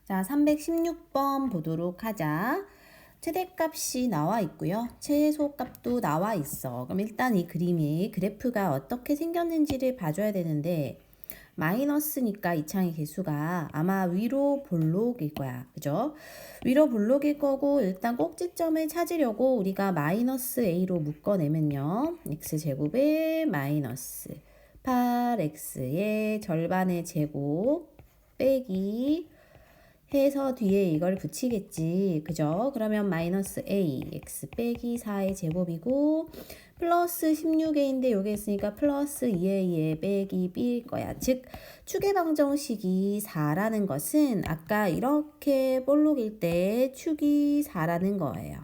자, 316번 보도록 하자. 최대값이 나와 있고요. 최소값도 나와 있어. 그럼 일단 이 그림의 그래프가 어떻게 생겼는지를 봐줘야 되는데 마이너스니까 이창의 개수가 아마 위로 볼록일 거야. 그죠? 위로 볼록일 거고 일단 꼭지점을 찾으려고 우리가 마이너스 a로 묶어내면요. x제곱에 마이너스 8x의 절반의 제곱 빼기 해서 뒤에 이걸 붙이겠지. 그죠? 그러면 마이너스 a x 빼기 4의 제곱이고 플러스 16a인데 여기 있으니까 플러스 2a의 빼기 b일 거야. 즉 축의 방정식이 4라는 것은 아까 이렇게 볼록일 때 축이 4라는 거예요.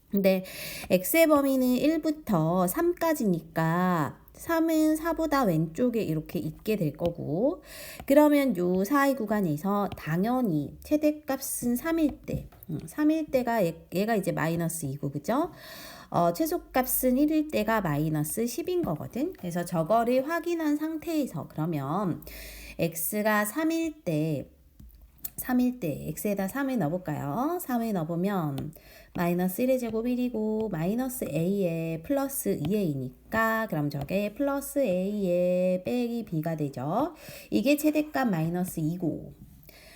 근데 x의 범위는 1부터 3까지니까 3은 4보다 왼쪽에 이렇게 있게 될 거고, 그러면 요 사이 구간에서 당연히 최대값은 3일 때, 3일 때가 얘가 이제 마이너스 2고, 그죠? 최소값은 1일 때가 마이너스 10인 거거든. 그래서 저거를 확인한 상태에서 그러면 x가 3일 때 x에다 3을 넣어볼까요? 3을 넣어보면 마이너스 1의 제곱 1이고 마이너스 a에 플러스 2a니까 그럼 저게 플러스 a에 빼기 b가 되죠. 이게 최대값 마이너스 2고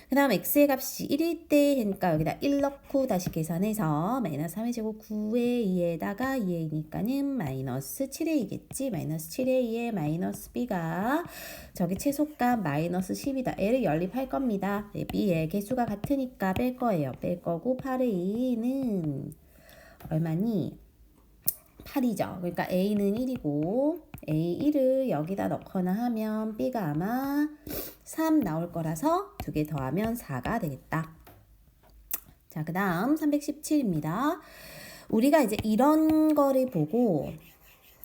그 다음 x의 값이 1일 때 하니까 여기다 1 넣고 다시 계산해서 마이너스 3의 제곱 9의 2에다가 2a니까는 마이너스 7a겠지. 마이너스 7의 2에 마이너스 b가 저기 최소값 마이너스 10이다. 얘를 연립할 겁니다. 네, b의 개수가 같으니까 뺄 거예요. 뺄 거고 8의 2는 얼마니? 8이죠. 그러니까 a는 1이고 a1을 여기다 넣거나 하면 b가 아마 3 나올 거라서 두 개 더하면 4가 되겠다. 자, 그 다음 317입니다. 우리가 이제 이런 거를 보고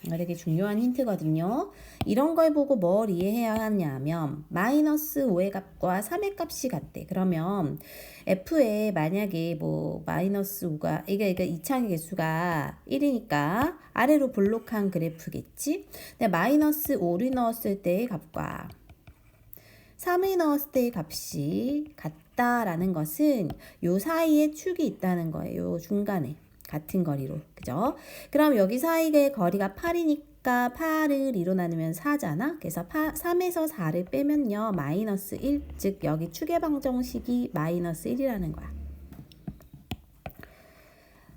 되게 중요한 힌트거든요. 이런 걸 보고 뭘 이해해야 하냐면 마이너스 5의 값과 3의 값이 같대. 그러면 f에 만약에 뭐 마이너스 5가 이게 이창의 개수가 1이니까 아래로 볼록한 그래프겠지. 근데 마이너스 5를 넣었을 때의 값과 3을 넣었을 때의 값이 같다라는 것은 요 사이에 축이 있다는 거예요. 요 중간에. 같은 거리로. 그죠? 그럼 여기 사이의 거리가 8이니까 8을 2로 나누면 4잖아. 그래서 3에서 4를 빼면요. 마이너스 1. 즉 여기 축의 방정식이 마이너스 1이라는 거야.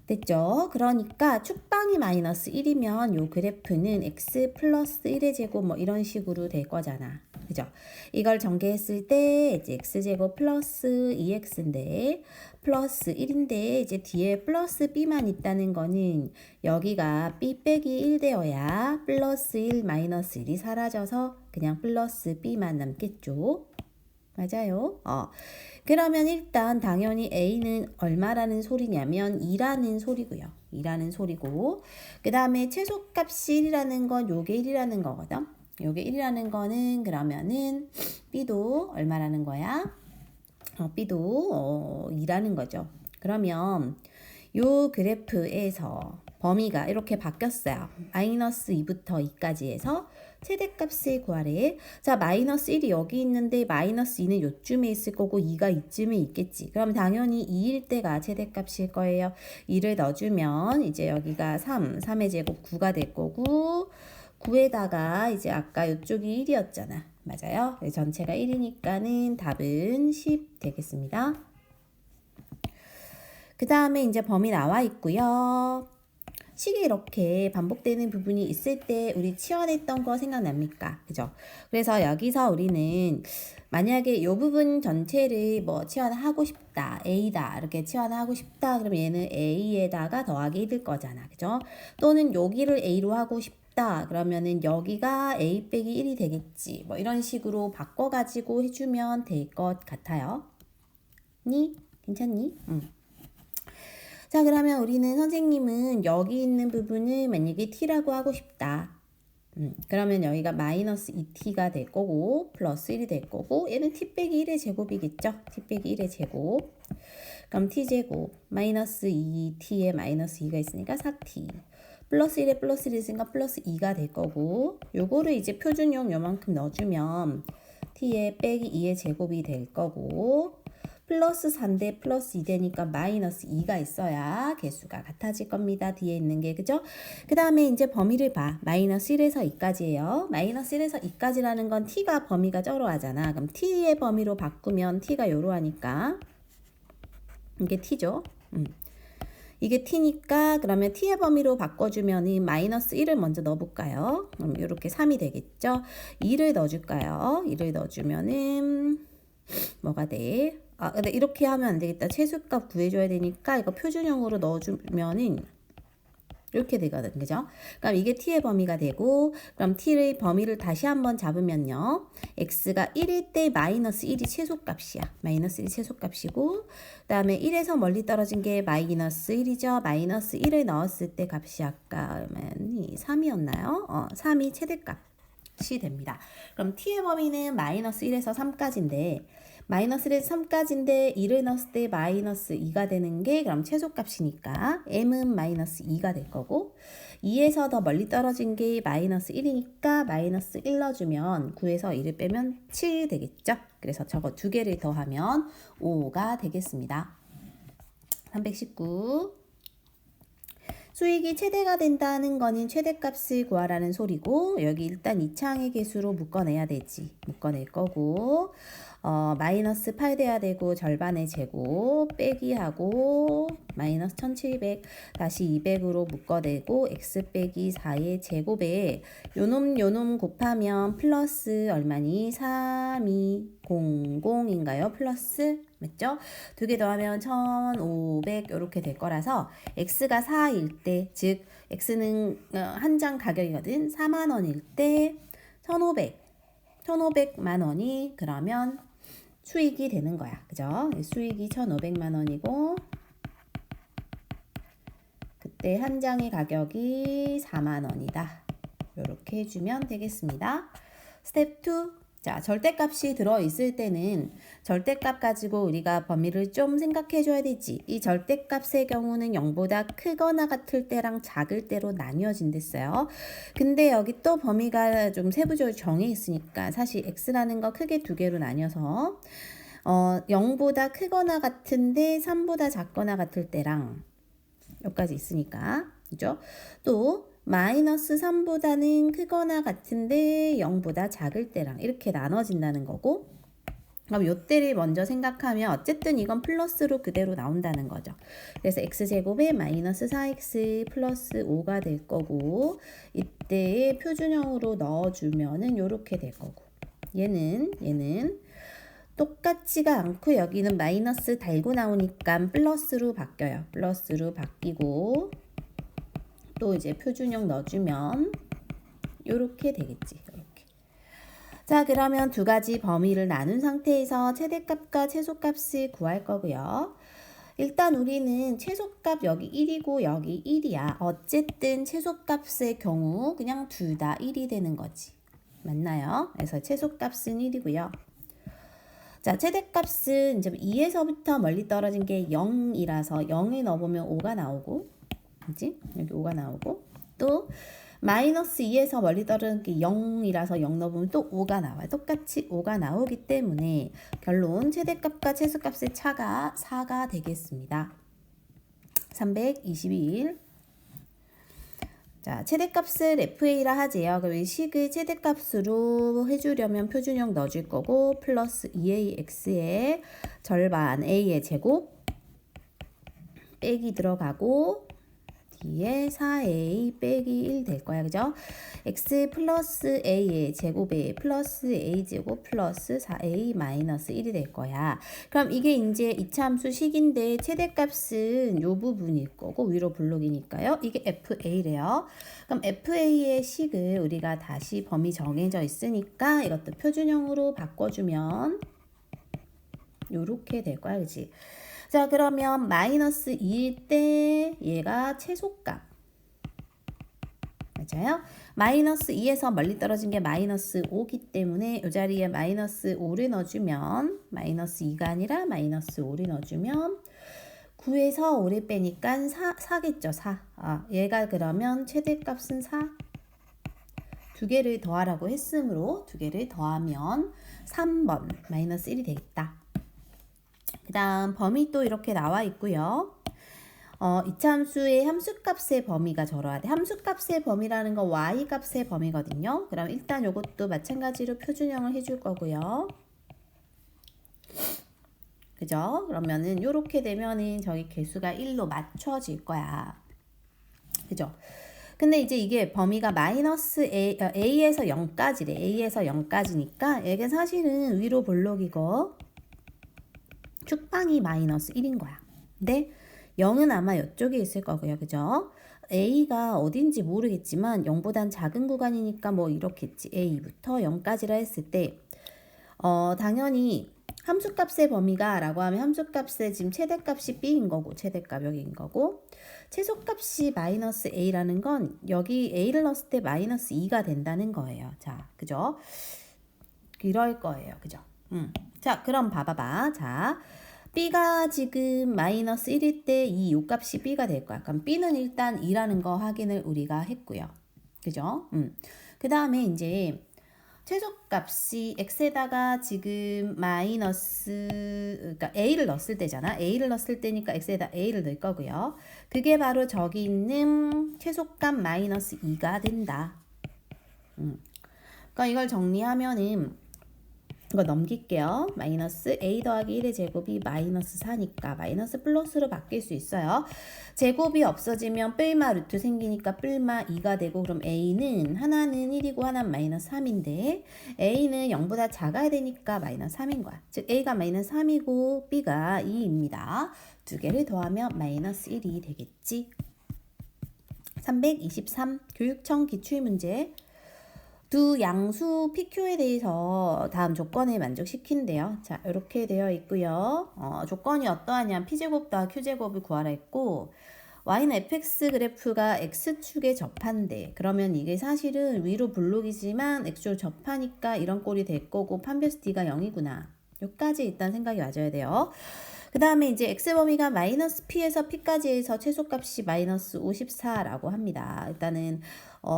됐죠? 그러니까 축방이 마이너스 1이면 요 그래프는 x 플러스 1의 제곱 뭐 이런 식으로 될 거잖아. 그죠? 이걸 전개했을 때 이제 x제곱 플러스 2x인데 플러스 1인데 이제 뒤에 플러스 b만 있다는 거는 여기가 b 빼기 1 되어야 플러스 1 마이너스 1이 사라져서 그냥 플러스 b만 남겠죠? 맞아요. 그러면 일단 당연히 a는 얼마라는 소리냐면 2라는 소리고요. 2라는 소리고 그 다음에 최소값이 1이라는 건 요게 1이라는 거거든. 요게 1이라는 거는 그러면은 b도 얼마라는 거야? b도 2라는 거죠. 그러면 요 그래프에서 범위가 이렇게 바뀌었어요. 마이너스 2부터 2까지 해서 최대값을 구하래. 자, 마이너스 1이 여기 있는데 마이너스 2는 요쯤에 있을 거고 2가 이쯤에 있겠지. 그럼 당연히 2일 때가 최대값일 거예요. 2를 넣어주면 이제 여기가 3의 제곱 9가 될 거고 9에다가 이제 아까 이쪽이 1이었잖아. 맞아요? 전체가 1이니까는 답은 10 되겠습니다. 그 다음에 이제 범위 나와 있고요. 식이 이렇게 반복되는 부분이 있을 때 우리 치환했던 거 생각납니까? 그죠? 그래서 여기서 우리는 만약에 이 부분 전체를 뭐 치환하고 싶다. A다. 이렇게 치환하고 싶다. 그러면 얘는 A에다가 더하기 1일 거잖아. 그죠? 또는 여기를 A로 하고 싶다. 그러면은 여기가 A 빼기 1이 되겠지. 뭐 이런 식으로 바꿔가지고 해주면 될 것 같아요. 괜찮니? 자, 그러면 우리는 선생님은 여기 있는 부분을 만약에 t라고 하고 싶다. 그러면 여기가 마이너스 2t가 될 거고 플러스 1이 될 거고 얘는 t 빼기 1의 제곱이겠죠. t 빼기 1의 제곱. 그럼 t제곱 마이너스 2t에 마이너스 2가 있으니까 4t. 플러스 1에 플러스 1이 있으니까 플러스 2가 될 거고 요거를 이제 표준용 요만큼 넣어주면 t에 빼기 2의 제곱이 될 거고 플러스 4인데 플러스 2 되니까 마이너스 2가 있어야 개수가 같아질 겁니다. 뒤에 있는 게 그죠? 그 다음에 이제 범위를 봐. 마이너스 1에서 2까지예요. 마이너스 1에서 2까지라는 건 t가 범위가 저러하잖아. 그럼 t의 범위로 바꾸면 t가 요러하니까 이게 t죠. 이게 t니까 그러면 t의 범위로 바꿔주면 마이너스 1을 먼저 넣어볼까요? 그럼 이렇게 3이 되겠죠? 2를 넣어줄까요? 2를 넣어주면은 뭐가 돼? 근데 이렇게 하면 안 되겠다. 최소값 구해줘야 되니까 이거 표준형으로 넣어주면은 이렇게 되거든, 그죠? 그럼 이게 t의 범위가 되고, 그럼 t의 범위를 다시 한번 잡으면요. x가 1일 때 마이너스 1이 최소값이야. 마이너스 1이 최소값이고, 그 다음에 1에서 멀리 떨어진 게 마이너스 1이죠. 마이너스 1을 넣었을 때 값이 아까 3이었나요? 3이 최대값이 됩니다. 그럼 t의 범위는 마이너스 1에서 3까지인데, 마이너스 1에서 3까지인데 1을 넣었을 때 마이너스 2가 되는 게 그럼 최소값이니까 m은 마이너스 2가 될 거고 2에서 더 멀리 떨어진 게 마이너스 1이니까 마이너스 1 넣어주면 9에서 1을 빼면 7 되겠죠? 그래서 저거 두 개를 더하면 5가 되겠습니다. 319 수익이 최대가 된다는 거는 최대값을 구하라는 소리고 여기 일단 2창의 개수로 묶어내야 되지. 묶어낼 거고 마이너스 8 돼야 되고 절반의 제곱 빼기 하고 마이너스 1700 다시 200으로 묶어내고 x 빼기 4의 제곱에 요놈 곱하면 플러스 얼마니? 3200인가요? 플러스 맞죠? 두 개 더하면 1500 이렇게 될 거라서 x가 4일 때 즉 x는 한 장 가격이거든. 4만 원일 때 1500만 원이 그러면 수익이 되는 거야. 그죠? 수익이 1,500만 원이고 그때 한 장의 가격이 4만 원이다. 이렇게 해주면 되겠습니다. 스텝 2. 자, 절대값이 들어있을 때는 절대값 가지고 우리가 범위를 좀 생각해 줘야 되지. 이 절대값의 경우는 0보다 크거나 같을 때랑 작을 때로 나뉘어진댔어요. 근데 여기 또 범위가 좀 세부적으로 정해 있으니까 사실 x라는 거 크게 두 개로 나뉘어서 0보다 크거나 같은데 3보다 작거나 같을 때랑 여기까지 있으니까 그죠? 또 마이너스 3보다는 크거나 같은데 0보다 작을 때랑 이렇게 나눠진다는 거고 그럼 요때를 먼저 생각하면 어쨌든 이건 플러스로 그대로 나온다는 거죠. 그래서 x제곱에 마이너스 4x 플러스 5가 될 거고 이때 표준형으로 넣어주면은 요렇게 될 거고 얘는 똑같지가 않고 여기는 마이너스 달고 나오니까 플러스로 바뀌어요. 플러스로 바뀌고 또 이제 표준형 넣어주면 요렇게 되겠지. 이렇게. 자, 그러면 두 가지 범위를 나눈 상태에서 최대값과 최소값을 구할 거고요. 일단 우리는 최소값 여기 1이고 여기 1이야. 어쨌든 최소값의 경우 그냥 둘 다 1이 되는 거지. 맞나요? 그래서 최소값은 1이고요. 자, 최대값은 이제 2에서부터 멀리 떨어진 게 0이라서 0을 넣어보면 5가 나오고 그치? 여기 5가 나오고 또 마이너스 2에서 멀리 떨어진 게 0이라서 0 넣어보면 또 5가 나와요. 똑같이 5가 나오기 때문에 결론 최대값과 최소값의 차가 4가 되겠습니다. 321 자, 최대값을 FA라 하지요. 그럼 이 식을 최대값으로 해주려면 표준형 넣어줄 거고 플러스 2AX의 절반 A의 제곱 빼기 들어가고 뒤에 4a 빼기 1 될 거야. 그죠? x 플러스 a의 제곱에 플러스 a 제곱 플러스 4a 마이너스 1이 될 거야. 그럼 이게 이제 이차함수 식인데 최대값은 요 부분일 거고 위로 블록이니까요. 이게 fa래요. 그럼 fa의 식을 우리가 다시 범위 정해져 있으니까 이것도 표준형으로 바꿔주면 요렇게 될 거야. 그치? 자, 그러면 마이너스 2일 때 얘가 최소값. 맞아요? 마이너스 2에서 멀리 떨어진 게 마이너스 5기 때문에 이 자리에 마이너스 5를 넣어주면 마이너스 2가 아니라 마이너스 5를 넣어주면 9에서 5를 빼니까 4겠죠. 4. 얘가 그러면 최대값은 4. 두 개를 더하라고 했으므로 두 개를 더하면 3번 마이너스 1이 되겠다. 그 다음 범위 또 이렇게 나와 있고요. 이차함수의 함수값의 범위가 저러하대. 함수값의 범위라는 건 y값의 범위거든요. 그럼 일단 이것도 마찬가지로 표준형을 해줄 거고요. 그죠? 그러면은 이렇게 되면은 저기 개수가 1로 맞춰질 거야. 그죠? 근데 이제 이게 범위가 마이너스 a에서 0까지래. a에서 0까지니까 이게 사실은 위로 볼록이고 축방이 마이너스 1인 거야. 근데 0은 아마 이쪽에 있을 거고요. 그죠? a가 어딘지 모르겠지만 0보단 작은 구간이니까 뭐 이렇겠지. a부터 0까지라 했을 때 당연히 함수값의 범위가 라고 하면 함수값의 지금 최대값이 b인 거고 최대값 여기인 거고 최소값이 마이너스 a라는 건 여기 a를 넣었을 때 마이너스 2가 된다는 거예요. 자, 그죠? 이럴 거예요. 그죠? 자, 그럼 봐봐봐. 자, b가 지금 마이너스 1일 때 이 요값이 b가 될 거야. 그럼 b는 일단 2라는 거 확인을 우리가 했고요. 그죠? 그 다음에 이제 최소값이 x에다가 지금 마이너스 그러니까 a를 넣었을 때잖아. a를 넣었을 때니까 x에다 a를 넣을 거고요. 그게 바로 저기 있는 최소값 마이너스 2가 된다. 그러니까 이걸 정리하면은 이거 넘길게요. 마이너스 a 더하기 1의 제곱이 마이너스 4니까 마이너스 플러스로 바뀔 수 있어요. 제곱이 없어지면 뿔마 루트 생기니까 뿔마 2가 되고 그럼 a는 하나는 1이고 하나는 마이너스 3인데 a는 0보다 작아야 되니까 마이너스 3인 거야. 즉 a가 마이너스 3이고 b가 2입니다. 두 개를 더하면 마이너스 1이 되겠지. 323 교육청 기출문제. 두 양수 PQ에 대해서 다음 조건을 만족시킨대요. 자, 이렇게 되어 있고요. 조건이 어떠하냐? P제곱 더하기 Q제곱을 구하라 했고 Y는 fx 그래프가 X축에 접한대. 그러면 이게 사실은 위로 블록이지만 X축 접하니까 이런 꼴이 될 거고 판별수 D가 0이구나. 여기까지 일단 생각이 맞아야 돼요. 그 다음에 이제 x범위가 마이너스 p에서 p까지 해서 최소값이 마이너스 54라고 합니다. 일단은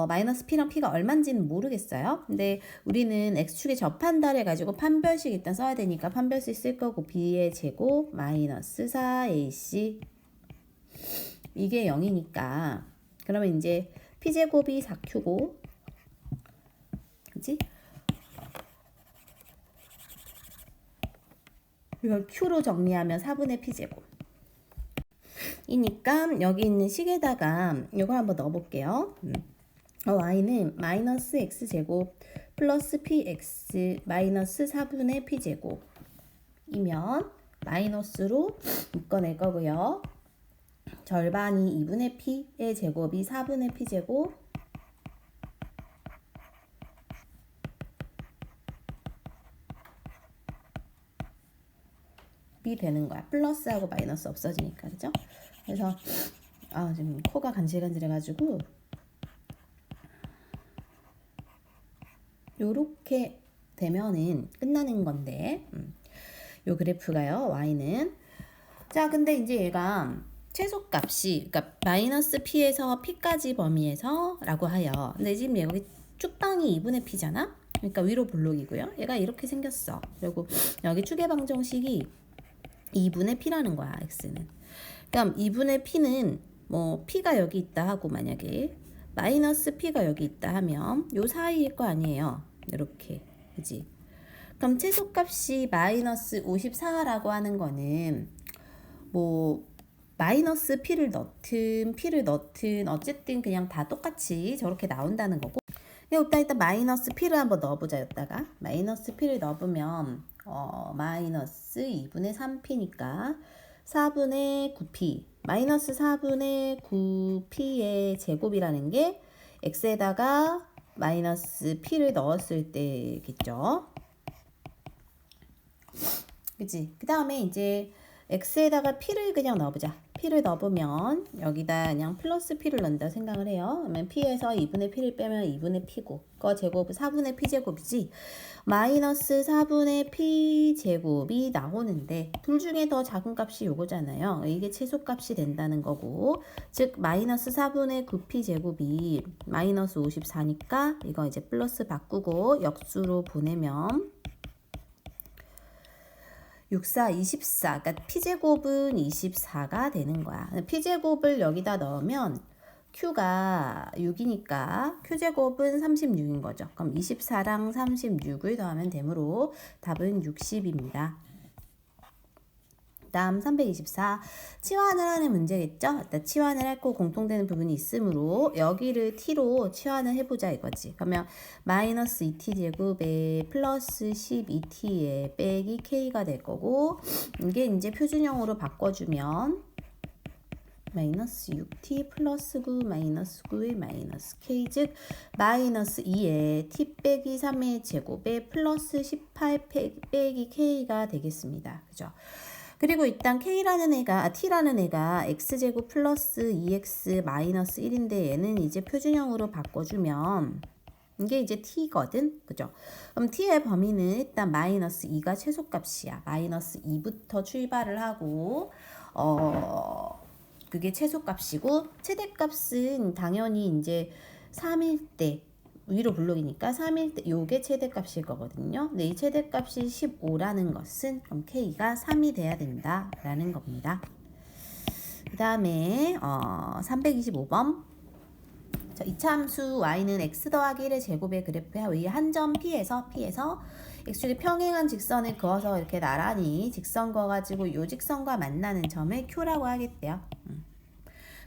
마이너스 p랑 p가 얼마인지는 모르겠어요. 근데 우리는 x축에 접한다를 해가지고 판별식 일단 써야 되니까 판별식 쓸 거고 b의 제곱 마이너스 4ac 이게 0이니까 그러면 이제 p제곱이 4q고 그치? 이걸 q로 정리하면 4분의 p제곱 이니까 여기 있는 식에다가 이걸 한번 넣어볼게요. y는 마이너스 x제곱 플러스 px 마이너스 4분의 p제곱이면 마이너스로 묶어낼 거고요. 절반이 2분의 p의 제곱이 4분의 p제곱 이 되는 거야. 플러스하고 마이너스 없어지니까. 그죠? 그래서 지금 코가 간질간질해가지고 요렇게 되면은 끝나는 건데 요 그래프가요. y는 자 근데 이제 얘가 최소값이 그러니까 마이너스 p에서 p까지 범위에서 라고 하여 근데 지금 여기 축방이 2분의 p잖아. 그러니까 위로 볼록이고요. 얘가 이렇게 생겼어. 그리고 여기 축의 방정식이 2분의 p라는 거야. x는. 그럼 2분의 p는 뭐 p가 여기 있다 하고 만약에 마이너스 p가 여기 있다 하면 요 사이일 거 아니에요. 이렇게. 그지? 그럼 최소값이 마이너스 54라고 하는 거는 뭐 마이너스 p를 넣든 어쨌든 그냥 다 똑같이 저렇게 나온다는 거고 일단 마이너스 p를 한번 넣어보자. 여기다가 마이너스 p를 넣어보면 마이너스 2분의 3p니까 4분의 9p 마이너스 4분의 9p의 제곱이라는 게 x에다가 마이너스 p를 넣었을 때겠죠. 그치? 그 다음에 이제 x에다가 p를 그냥 넣어보자. p를 넣어보면 여기다 그냥 플러스 p를 넣는다 생각을 해요. 그러면 p에서 2분의 p를 빼면 2분의 p고 그 제곱은 4분의 p제곱이지. 마이너스 4분의 p제곱이 나오는데 둘 중에 더 작은 값이 요거잖아요. 이게 최소값이 된다는 거고 즉 마이너스 4분의 9p제곱이 마이너스 54니까 이거 이제 플러스 바꾸고 역수로 보내면 6, 4, 24. 그러니까 P제곱은 24가 되는 거야. P제곱을 여기다 넣으면 Q가 6이니까 Q제곱은 36인 거죠. 그럼 24랑 36을 더하면 되므로 답은 60입니다. 다음 324 치환을 하는 문제겠죠. 일단 치환을 할 거 공통되는 부분이 있으므로 여기를 t로 치환을 해보자 이거지. 그러면 마이너스 2t 제곱에 플러스 12t에 빼기 k가 될 거고, 이게 이제 표준형으로 바꿔주면 마이너스 6t 플러스 9 마이너스 9의 마이너스 k, 즉 마이너스 2에 t 빼기 3의 제곱에 플러스 18 빼기 k가 되겠습니다. 그죠? 그리고 일단 t라는 애가 x제곱 플러스 2x 마이너스 1인데 얘는 이제 표준형으로 바꿔주면 이게 이제 t거든. 그죠? 그럼 t의 범위는 일단 마이너스 2가 최소값이야. 마이너스 2부터 출발을 하고 그게 최소값이고, 최대값은 당연히 이제 3일 때 위로 블록이니까 3일 때 요게 최대값일 거거든요. 근데 이 최대값이 15라는 것은 그럼 k가 3이 돼야 된다라는 겁니다. 그 다음에 325번 자, 이차함수 y는 x 더하기 1의 제곱의 그래프에 위 한 점 P에서 x축이 평행한 직선을 그어서 이렇게 나란히 직선 그어가지고 이 직선과 만나는 점을 Q라고 하겠대요.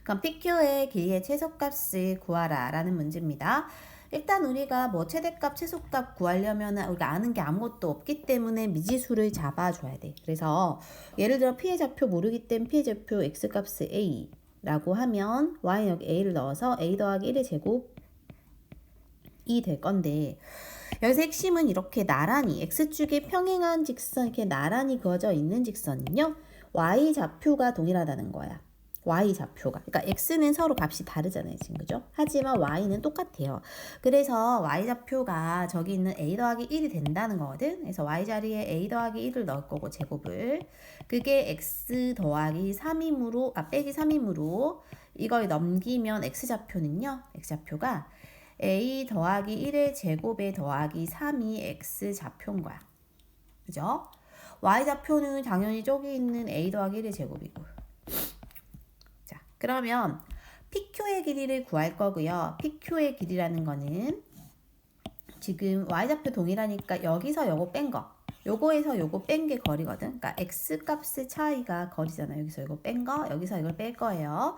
그럼 PQ의 길이의 최소값을 구하라 라는 문제입니다. 일단 우리가 뭐 최대값, 최소값 구하려면 우리가 아는 게 아무것도 없기 때문에 미지수를 잡아줘야 돼. 그래서 예를 들어 P의 좌표 모르기 때문에 P의 좌표 X값을 A 라고 하면 Y는 여기 A를 넣어서 A 더하기 1의 제곱이 될 건데, 여기서 핵심은 이렇게 나란히 X축이 평행한 직선, 이렇게 나란히 그어져 있는 직선은요 Y 좌표가 동일하다는 거야. Y 좌표가. 그러니까 X는 서로 값이 다르잖아요, 지금. 그죠? 하지만 Y는 똑같아요. 그래서 Y 좌표가 저기 있는 A 더하기 1이 된다는 거거든. 그래서 Y 자리에 A 더하기 1을 넣을 거고, 제곱을. 그게 X 더하기 3이므로, 빼기 3이므로 이걸 넘기면 X 좌표는요, X 좌표가 A 더하기 1의 제곱에 더하기 3이 X 좌표인 거야. 그죠? Y 좌표는 당연히 저기 있는 A 더하기 1의 제곱이고. 그러면 PQ의 길이를 구할 거고요. PQ의 길이라는 거는 지금 Y좌표 동일하니까 여기서 요거 뺀 거, 요거에서 요거 뺀 게 거리거든. 그러니까 X값의 차이가 거리잖아요. 여기서 요거 뺀 거, 여기서 이걸 뺄 거예요.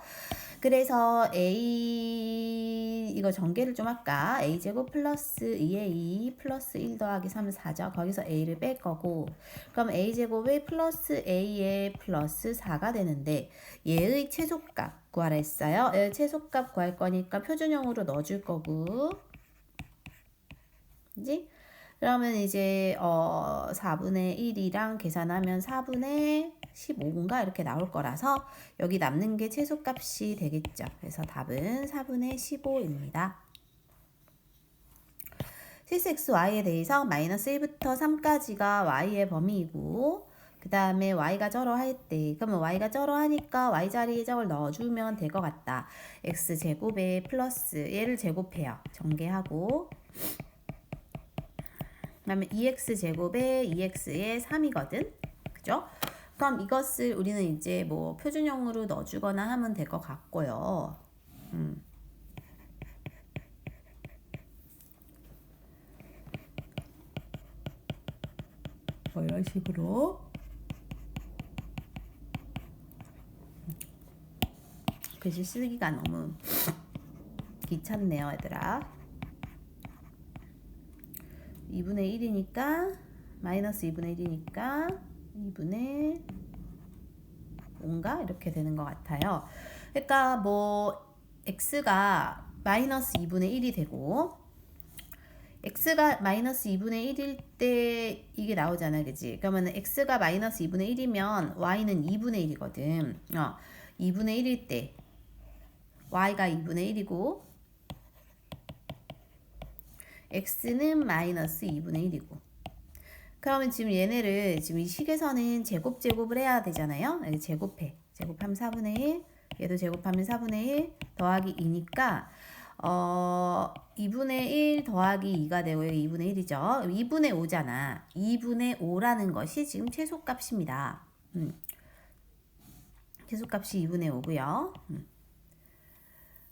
그래서 A, 이거 전개를 좀 할까? A제곱 플러스 2의 2 플러스 1 더하기 3은 4죠. 거기서 A를 뺄 거고, 그럼 A제곱이 플러스 A의 플러스 4가 되는데, 얘의 최소값 구하라 했어요. 얘의 최소값 구할 거니까 표준형으로 넣어줄 거고, 그지? 그러면 이제 4분의 1이랑 계산하면 4분의 15인가 이렇게 나올 거라서 여기 남는 게 최소값이 되겠죠. 그래서 답은 4분의 15입니다. 실수 xy에 대해서 마이너스 1부터 3까지가 y의 범위이고, 그 다음에 y가 저러할 때, 그러면 y가 저러하니까 y 자리에 저걸 넣어주면 될 것 같다. x제곱에 플러스 얘를 제곱해요. 전개하고, 그다음에 2x제곱에 2x의 3이거든. 그죠? 그럼 이것을 우리는 이제 뭐 표준형으로 넣어주거나 하면 될 것 같고요. 뭐 이런 식으로. 글씨 쓰기가 너무 귀찮네요, 얘들아. 2분의 1이니까 마이너스 2분의 1이니까 2분의 5인가 이렇게 되는 것 같아요. 그러니까 뭐 x가 마이너스 2분의 1이 되고, x가 마이너스 2분의 1일 때 이게 나오잖아, 그지? 그러면 x가 마이너스 2분의 1이면 y는 2분의 1이거든. 2분의 1일 때 y가 2분의 1이고 x는 마이너스 2분의 1이고, 그러면 지금 얘네를 지금 이 식에서는 제곱을 해야 되잖아요. 제곱해. 제곱하면 4분의 1, 얘도 제곱하면 4분의 1 더하기 2니까 2분의 1 더하기 2가 되고 여기 2분의 1이죠. 2분의 5잖아. 2분의 5라는 것이 지금 최소값입니다. 최소값이 2분의 5고요.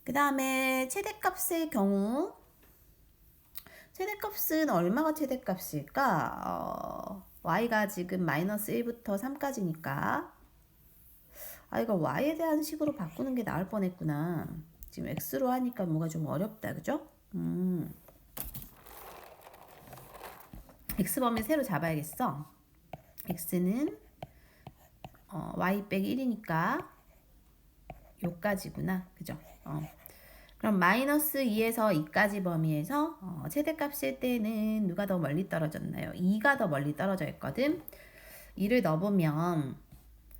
그 다음에 최대값의 경우 최대값은 얼마가 최대값일까? y가 지금 마이너스 1부터 3까지니까 이거 y에 대한 식으로 바꾸는 게 나을 뻔했구나. 지금 x로 하니까 뭐가 좀 어렵다, 그죠? x범위 새로 잡아야겠어. x는 y 빼기 1이니까 요까지구나, 그죠? 그럼 마이너스 2에서 2까지 범위에서 최대값일 때는 누가 더 멀리 떨어졌나요? 2가 더 멀리 떨어져 있거든. 2를 넣어보면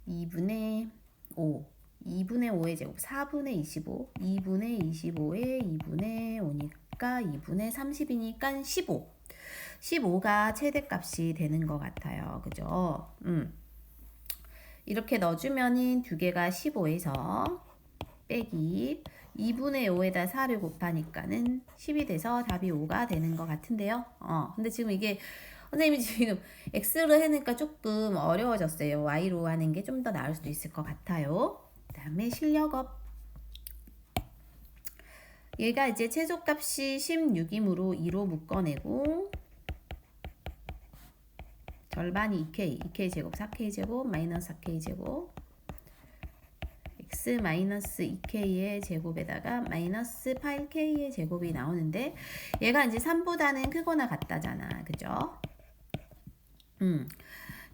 2분의 5, 2분의 5의 제곱, 4분의 25, 2분의 25에 2분의 5니까 2분의 30이니까 15. 15가 최대값이 되는 것 같아요. 그죠? 이렇게 넣어주면은 두 개가 15에서 빼기 2분의 5에다 4를 곱하니까는 10이 돼서 답이 5가 되는 것 같은데요. 근데 지금 이게 선생님이 지금 x로 해니까 조금 어려워졌어요. y로 하는 게 좀 더 나을 수도 있을 것 같아요. 그 다음에 실력업. 얘가 이제 최소값이 16이므로 2로 묶어내고 절반이 2k, 2k 제곱, 4k 제곱, 마이너스 4k 제곱 x 마이너스 2k의 제곱에다가 마이너스 8k의 제곱이 나오는데 얘가 이제 3보다는 크거나 같다잖아. 그죠?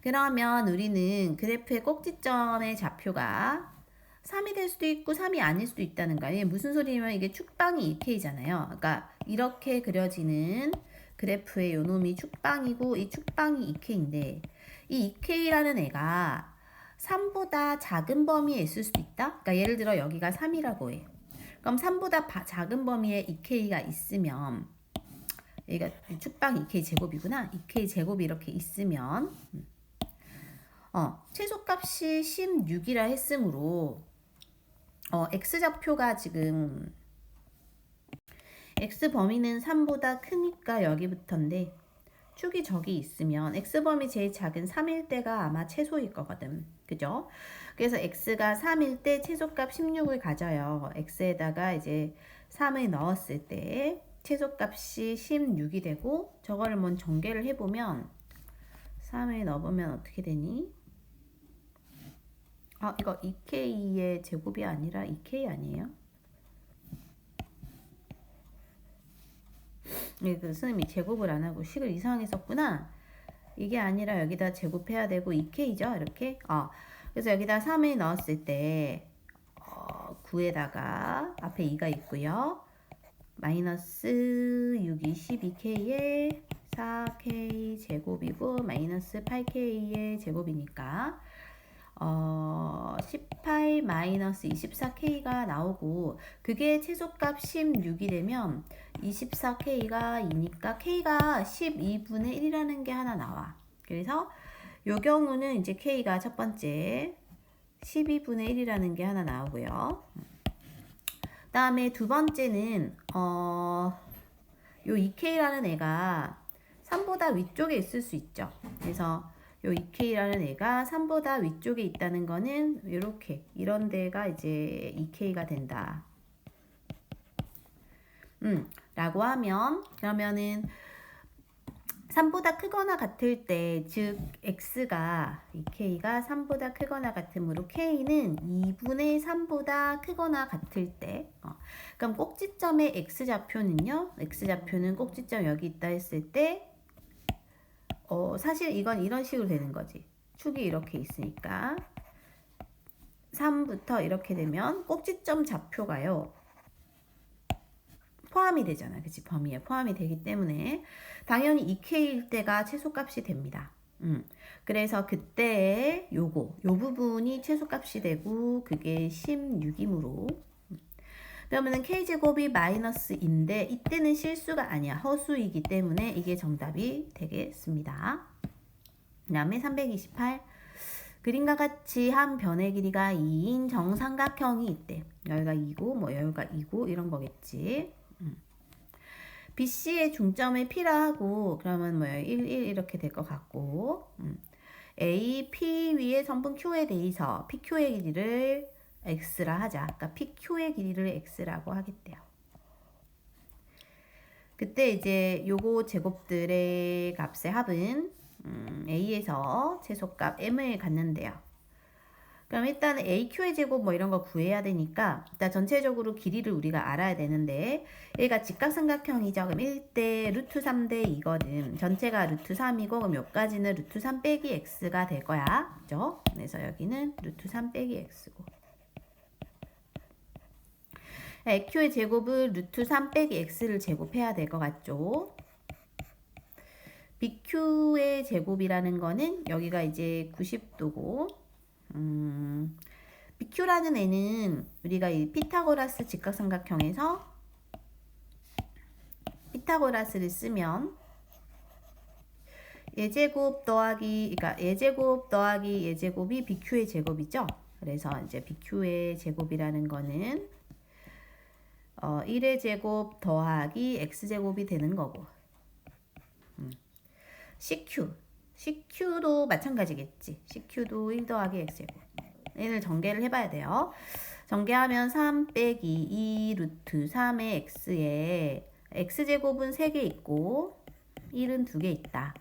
그러면 우리는 그래프의 꼭지점의 좌표가 3이 될 수도 있고 3이 아닐 수도 있다는 거예요. 이게 무슨 소리냐면 이게 축방이 2k잖아요. 그러니까 이렇게 그려지는 그래프의 요놈이 축방이고 이 축방이 2k인데 이 2k라는 애가 3보다 작은 범위에 있을 수도 있다. 그러니까 예를 들어 여기가 3이라고 해. 그럼 3보다 작은 범위에 2k가 있으면 여기가 축방 2k 제곱이구나. 2k 제곱이 이렇게 있으면 최소값이 16이라 했으므로 x좌표가 지금 x 범위는 3보다 크니까 여기부터인데 축이 저기 있으면 x범위 제일 작은 3일 때가 아마 최소일 거거든. 그죠? 그래서 x가 3일 때 최소값 16을 가져요. x에다가 이제 3을 넣었을 때 최소값이 16이 되고 저거를 먼저 전개를 해보면 3을 넣어보면 어떻게 되니? 이거 2k의 제곱이 아니라 2k 아니에요? 그 선생님이 제곱을 안 하고 식을 이상하게 썼구나. 이게 아니라 여기다 제곱해야 되고 2k죠 이렇게. 그래서 여기다 3을 넣었을 때 9에다가 앞에 2가 있고요. 마이너스 6이 12k의 4k 제곱이고 마이너스 8k의 제곱이니까 18 마이너스 24k가 나오고 그게 최소값 16이 되면 24k가 2니까 k가 12분의 1이라는 게 하나 나와. 그래서 요 경우는 이제 k가 첫 번째 12분의 1이라는 게 하나 나오고요. 그 다음에 두 번째는 요 2k라는 애가 3보다 위쪽에 있을 수 있죠. 그래서 요 2k라는 애가 3보다 위쪽에 있다는 거는 이렇게 이런 데가 이제 2k가 된다. 라고 하면 그러면은 3보다 크거나 같을 때, 즉 x가 2k가 3보다 크거나 같으므로 k는 2분의 3보다 크거나 같을 때 그럼 꼭지점의 x좌표는요. x좌표는 꼭지점 여기 있다 했을 때 사실 이건 이런 식으로 되는 거지. 축이 이렇게 있으니까 3부터 이렇게 되면 꼭지점 좌표가요. 포함이 되잖아. 그치? 범위에 포함이 되기 때문에 당연히 2k일 때가 최소값이 됩니다. 그래서 그때 요 부분이 최소값이 되고 그게 16이므로 그러면은 k제곱이 마이너스인데 이때는 실수가 아니야. 허수이기 때문에 이게 정답이 되겠습니다. 그 다음에 328 그림과 같이 한 변의 길이가 2인 정삼각형이 있대. 여기가 2고 뭐 여기가 2고 이런 거겠지. BC의 중점을 P라 하고 그러면 뭐예요? 1, 1 이렇게 될 것 같고 A, P 위에 성분 Q에 대해서 PQ의 길이를 X라 하자. 그러니까 PQ의 길이를 X라고 하겠대요. 그때 이제 요거 제곱들의 값의 합은 A에서 최소값 M을 갖는데요. 그럼 일단 AQ의 제곱 뭐 이런 거 구해야 되니까 일단 전체적으로 길이를 우리가 알아야 되는데 얘가 직각삼각형이죠. 그럼 1대 루트 3대 2거든. 전체가 루트 3이고 그럼 여기까지는 루트 3 빼기 x가 될 거야. 그죠? 그래서 여기는 루트 3 빼기 x고 AQ의 제곱을 루트 3 빼기 x를 제곱해야 될 것 같죠? BQ의 제곱이라는 거는 여기가 이제 90도고 BQ라는 애는 우리가 이 피타고라스 직각삼각형에서 피타고라스를 쓰면 예제곱 더하기 그러니까 예제곱 더하기 예제곱이 BQ의 제곱이죠. 그래서 이제 BQ의 제곱이라는 거는 1의 제곱 더하기 x제곱이 되는 거고 CQ도 마찬가지겠지. CQ도 1 더하기 x제곱. 얘를 전개를 해봐야 돼요. 전개하면 3 빼기 2 루트 3의 x에 x제곱은 3개 있고 1은 2개 있다.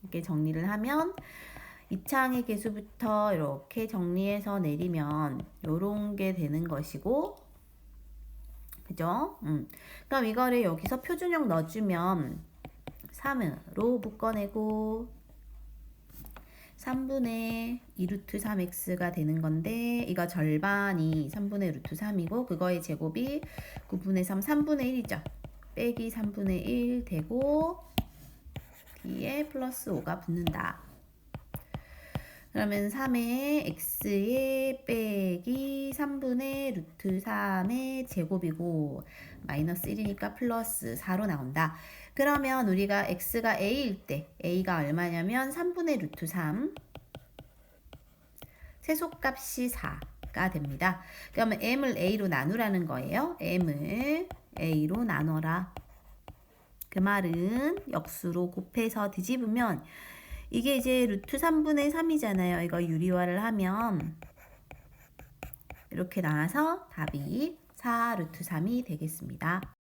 이렇게 정리를 하면 이차항의 개수부터 이렇게 정리해서 내리면 요런 게 되는 것이고 그죠? 그럼 이거를 여기서 표준형 넣어주면 3으로 묶어내고 3분의 2 루트 3x가 되는 건데 이거 절반이 3분의 루트 3이고 그거의 제곱이 9분의 3, 3분의 1이죠. 빼기 3분의 1 되고 뒤에 플러스 5가 붙는다. 그러면 3의 x에 빼기 3분의 루트 3의 제곱이고 마이너스 1이니까 플러스 4로 나온다. 그러면 우리가 x가 a일 때 a가 얼마냐면 3분의 루트 3 최소값이 4가 됩니다. 그러면 m을 a로 나누라는 거예요. m을 a로 나눠라. 그 말은 역수로 곱해서 뒤집으면 이게 이제 루트 3분의 3이잖아요. 이거 유리화를 하면 이렇게 나와서 답이 4 루트 3이 되겠습니다.